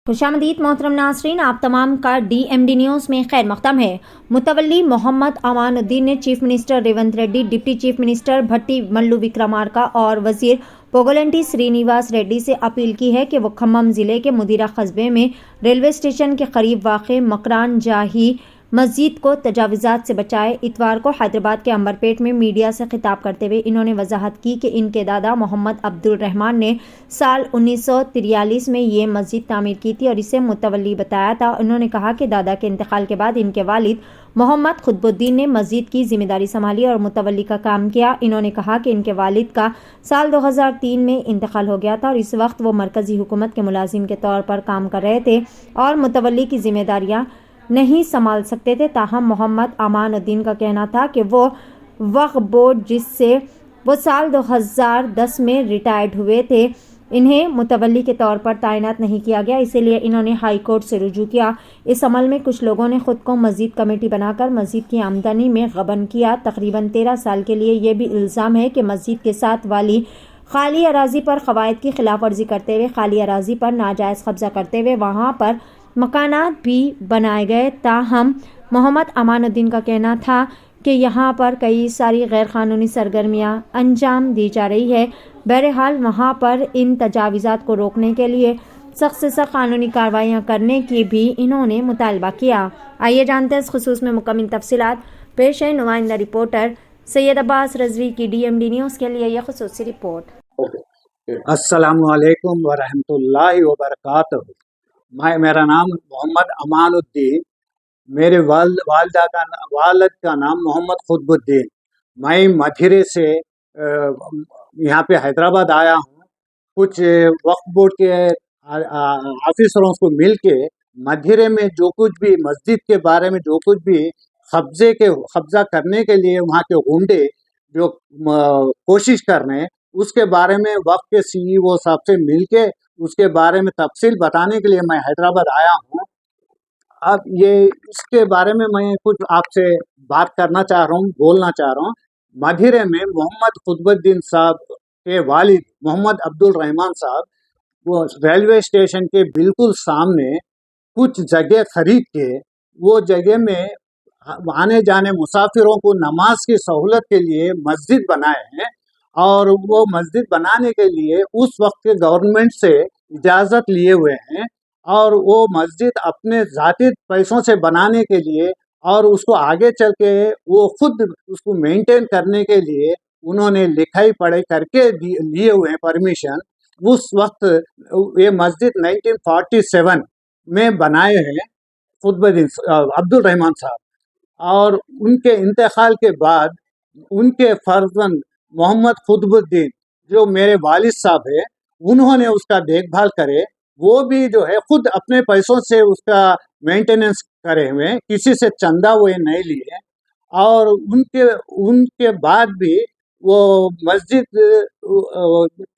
खुशामदीद मोहतरम नासरीन, आप तमाम का DMD न्यूज़ में खैर मक़दम है। मुतवल्ली मोहम्मद अमानुद्दीन ने chief minister Revanth Reddy, deputy chief minister Bhatti Mallu Vikramarka और वजीर पोगोलेंटी श्रीनिवास रेड्डी से अपील की है कि वो खम्मम ज़िले के मुदीरा कस्बे में रेलवे स्टेशन के करीब वाक़ मकरान जाही मस्जिद को तजावुज़ात से बचाए। इतवार को हैदराबाद के अंबरपेट में मीडिया से खिताब करते हुए इन्होंने वजाहत की कि इनके दादा मोहम्मद अब्दुल रहमान ने साल 1943 में ये मस्जिद तामीर की थी और इसे मुतवल्ली बताया था। उन्होंने कहा कि दादा के इंतकाल के बाद इनके वालिद मोहम्मद खुतबुद्दीन ने मस्जिद की जिम्मेदारी संभाली और मुतवल्ली का काम किया। इन्होंने कहा कि इनके वालिद का साल 2003 में इंतकाल हो गया था और इस वक्त वो मरकज़ी हुकूमत के मुलाजिम के तौर पर काम कर रहे थे और मुतवल्ली की जिम्मेदारियाँ नहीं संभाल सकते थे। ताहम मोहम्मद अमानुद्दीन का कहना था कि वो वक्फ बोर्ड जिससे वो साल 2010 में रिटायर्ड हुए थे, इन्हें मुतवल्ली के तौर पर तैनात नहीं किया गया, इसीलिए इन्होंने हाई कोर्ट से रुजू किया। इस अमल में कुछ लोगों ने खुद को मस्जिद कमेटी बनाकर मस्जिद की आमदनी में गबन किया। तकरीबन 13 साल के लिए ये भी इल्ज़ाम है कि मस्जिद के साथ वाली खाली अराजी पर कवायद की खिलाफ वर्जी करते हुए खाली अराजी पर नाजायज़ कब्जा करते हुए वहाँ पर मकानात भी बनाए गए। ताहम मोहम्मद अमानुद्दीन का कहना था कि यहाँ पर कई सारी गैर कानूनी सरगर्मियाँ अंजाम दी जा रही है। बहरहाल वहाँ पर इन तजावीज़ात को रोकने के लिए सख्त से सख्त कानूनी कार्रवाइयाँ करने की भी इन्होंने मुतालबा किया। आइए जानते हैं इस खुसूस में मुकम्मल तफसीलात। पेश है नुमाइंदा रिपोर्टर सैयद अब्बास रजवी की DMD न्यूज़ के लिए यह खुसूसी रिपोर्ट। अस्सलामु अलैकुम व रहमतुल्लाहि व बरकातहू। मेरा नाम मोहम्मद अमानुद्दीन, मेरे वालिद का नाम मोहम्मद खुतबुद्दीन। मैं मधिरे से यहाँ पे हैदराबाद आया हूँ। कुछ वक्फ बोर्ड के ऑफिसरों को मिल के मधिरे में जो कुछ भी मस्जिद के बारे में जो कुछ भी कब्जा करने के लिए वहाँ के गुंडे जो कोशिश कर रहे हैं, उसके बारे में वक्फ के CEO साहब से मिल के उसके बारे में तफसील बताने के लिए मैं हैदराबाद आया हूँ। अब ये इसके बारे में मैं कुछ आपसे बात करना चाह रहा हूँ, बोलना चाह रहा हूँ। मधिरे में मोहम्मद खुतबुद्दीन साहब के वालिद मोहम्मद अब्दुल रहमान साहब वो रेलवे स्टेशन के बिल्कुल सामने कुछ जगह खरीद के वो जगह में आने जाने मुसाफिरों को नमाज की सहूलत के लिए मस्जिद बनाए हैं और वो मस्जिद बनाने के लिए उस वक्त के गवर्नमेंट से इजाज़त लिए हुए हैं और वो मस्जिद अपने ज़ाती पैसों से बनाने के लिए और उसको आगे चल के वो खुद उसको मेंटेन करने के लिए उन्होंने लिखाई पढ़ाई करके लिए हुए हैं परमिशन। उस वक्त ये मस्जिद 1947 में बनाए हैं खुतबुद्दीन अब्दुल रहमान साहब और उनके इंतकाल के बाद उनके फर्जंद मोहम्मद खुतबुद्दीन जो मेरे वालिद साहब है, उन्होंने उसका देखभाल करे। वो भी जो है खुद अपने पैसों से उसका मेंटेनेंस करे हुए, किसी से चंदा वो नहीं लिए और उनके उनके बाद भी वो मस्जिद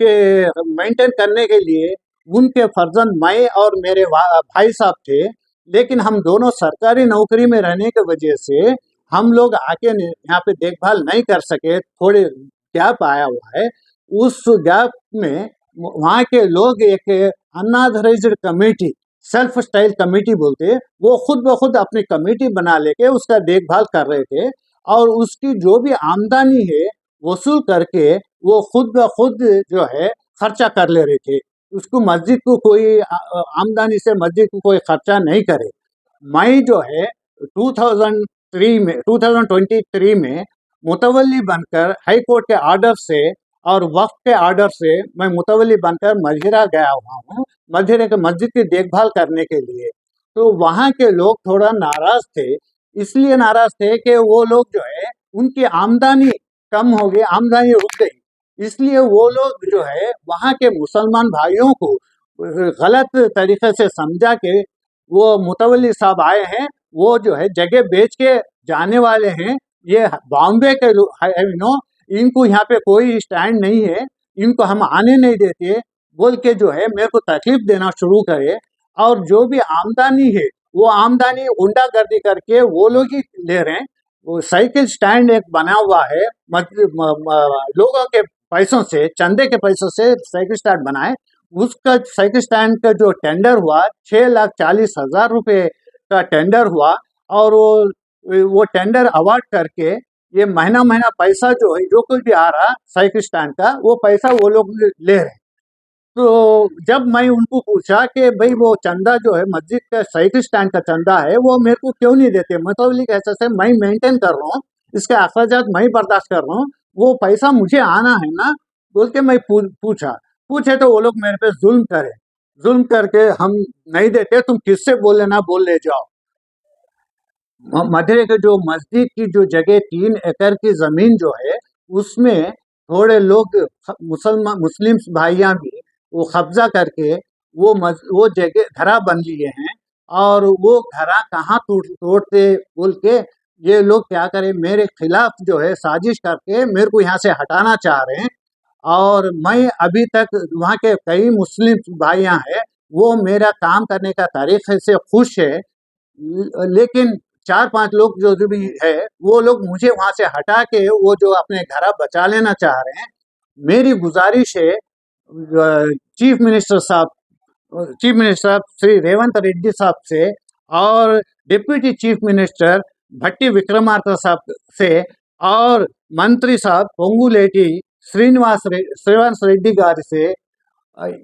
के मेंटेन करने के लिए उनके फर्जंद मैं और मेरे भाई साहब थे, लेकिन हम दोनों सरकारी नौकरी में रहने की वजह से हम लोग आके यहाँ पे देखभाल नहीं कर सके। थोड़े गैप आया हुआ है, उस गैप में वहाँ के लोग एक unauthorised committee, self style committee बोलते, वो खुद ब खुद अपनी कमेटी बना लेके उसका देखभाल कर रहे थे और उसकी जो भी आमदनी है वसूल करके वो खुद ब खुद जो है खर्चा कर ले रहे थे। उसको मस्जिद को कोई आमदनी से मस्जिद को कोई खर्चा नहीं करे। मैं जो है 2023 में मुतवल्ली बनकर हाई कोर्ट के आर्डर से और वक्फ के आर्डर से मैं मुतवल्ली बनकर मधिरा गया हुआ हूँ, मधिरे के मस्जिद की देखभाल करने के लिए। तो वहाँ के लोग थोड़ा नाराज थे, इसलिए नाराज थे कि वो लोग जो है उनकी आमदनी कम हो गई, आमदनी रुक गई, इसलिए वो लोग जो है वहाँ के मुसलमान भाइयों को गलत तरीके से समझा के वो मुतवल्ली साहब आए हैं, वो जो है जगह बेच के जाने वाले हैं। ये बॉम्बे के इनको यहाँ पे कोई स्टैंड नहीं है, इनको हम आने नहीं देते बोल के जो है मेरे को तकलीफ देना शुरू करे और जो भी आमदनी है वो आमदनी गुंडागर्दी करके वो लोग ही ले रहे हैं। वो साइकिल स्टैंड एक बना हुआ है, लोगों के पैसों से, चंदे के पैसों से साइकिल स्टैंड बनाए, उसका साइकिल स्टैंड का जो टेंडर हुआ 6,40,000 रुपये का टेंडर हुआ, और वो टेंडर अवार्ड करके ये महीना महीना पैसा जो है, जो कुछ भी आ रहा साइकिल स्टैंड का, वो पैसा वो लोग ले रहे हैं। तो जब मैं उनको पूछा कि भाई वो चंदा जो है मस्जिद का साइकिल स्टैंड का चंदा है, वो मेरे को क्यों नहीं देते, मतलब ऐसे से मैं मेंटेन कर रहा हूँ, इसके अखराजात मैं बर्दाश्त कर रहा हूँ, वो पैसा मुझे आना है ना, बोल के मैं पूछे तो वो लोग मेरे पे जुल्म करके हम नहीं देते, तुम किससे बोल लेना बोल ले जाओ। मधुरे के जो मस्जिद की जो जगह 3 एकड़ की जमीन जो है, उसमें थोड़े लोग मुस्लिम भाइयां भी वो कब्जा करके वो जगह घरा बन लिए हैं, और वो घरा कहाँ तोड़ते बोल के ये लोग क्या करें, मेरे खिलाफ जो है साजिश करके मेरे को यहाँ से हटाना चाह रहे हैं। और मैं अभी तक वहाँ के कई मुस्लिम भाइयां हैं, वो मेरा काम करने का तरीके से खुश है, लेकिन 4-5 लोग जो भी है, वो लोग मुझे वहां से हटा के वो जो अपने घर बचा लेना चाह रहे हैं। मेरी गुजारिश है चीफ मिनिस्टर साहब श्री रेवंत रेड्डी साहब से, और डिप्टी चीफ मिनिस्टर भट्टी विक्रमार्का साहब से, और मंत्री साहब पोंगुलेटी श्रीनिवास रेड्डी गारी से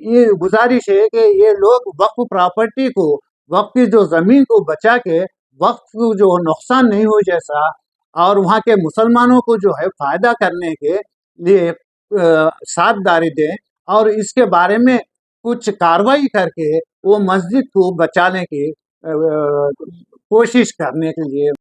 ये गुजारिश है कि ये लोग वक्फ प्रॉपर्टी को, वक्फ की जो जमीन को बचा के वक्फ को जो नुकसान नहीं हो जैसा, और वहाँ के मुसलमानों को जो है फायदा करने के लिए साझेदारी दें, और इसके बारे में कुछ कार्रवाई करके वो मस्जिद को बचाने की कोशिश करने के लिए